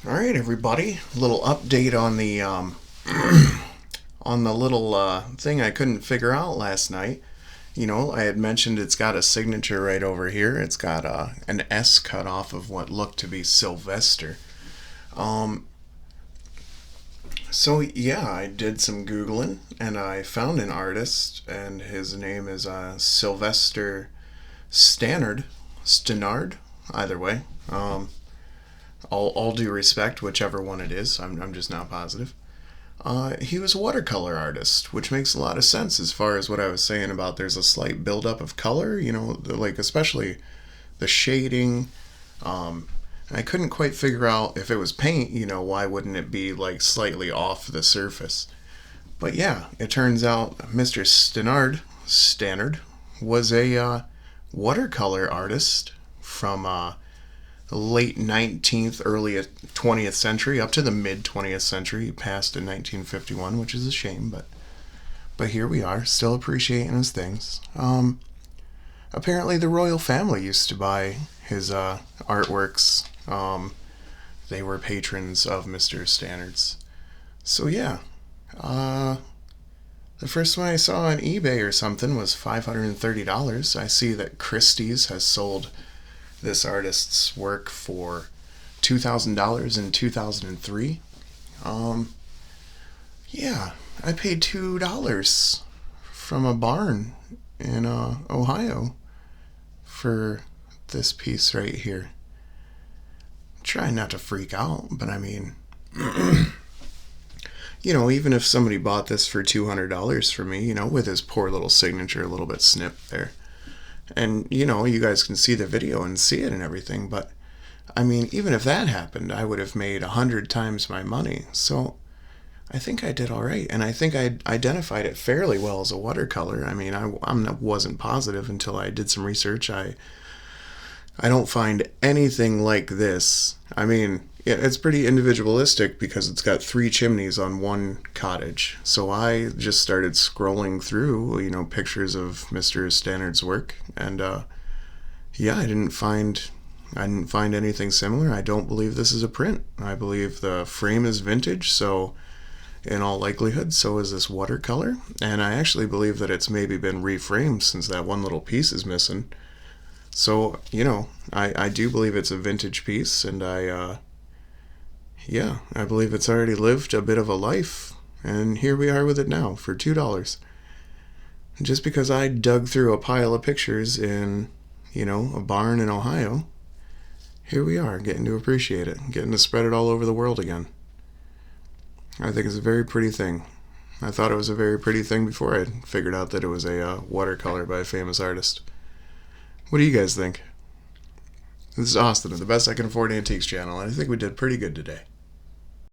All right, everybody. A little update on the on the little thing I couldn't figure out last night. I had mentioned it's got a signature right over here. It's got an S cut off of what looked to be Sylvester. Um, so yeah, I did some googling and I found an artist, and his name is Sylvester Stannard, Stannard. Either way, all due respect, whichever one it is. I'm just not positive. He was a watercolor artist, which makes a lot of sense as far as what I was saying about there's a slight buildup of color, like especially the shading. I couldn't quite figure out if it was paint, why wouldn't it be like slightly off the surface? But yeah, it turns out Mr. Stannard was a watercolor artist from late 19th, early 20th century, up to the mid 20th century. He passed in 1951, which is a shame, but here we are, still appreciating his things. Apparently, the royal family used to buy his artworks. They were patrons of Mr. Stannard's. So yeah, uh, the first one I saw on eBay or something was $530. I see that Christie's has sold this artist's work for $2,000 in 2003. Um, yeah, I paid $2 from a barn in Ohio for this piece right here. Try not to freak out, but I mean, even if somebody bought this for $200 from me, with his poor little signature a little bit snipped there, and you guys can see the video and see it and everything, but I mean, even if that happened, I would have made 100 times my money. So I think I did all right, and I think I identified it fairly well as a watercolor. I mean, I wasn't positive until I did some research. I don't find anything like this. I mean, yeah, it's pretty individualistic because it's got three chimneys on one cottage. So I just started scrolling through, pictures of Mr. Stannard's work, and yeah, I didn't find anything similar. I don't believe this is a print. I believe the frame is vintage, so in all likelihood, so is this watercolor. And I actually believe that it's maybe been reframed since that one little piece is missing. So, I do believe it's a vintage piece, and yeah, I believe it's already lived a bit of a life. And here we are with it now for $2. Just because I dug through a pile of pictures in, a barn in Ohio, here we are getting to appreciate it, getting to spread it all over the world again. I think it's a very pretty thing. I thought it was a very pretty thing before I figured out that it was a watercolor by a famous artist. What do you guys think? This is Austin of the Best I Can Afford Antiques channel, and I think we did pretty good today.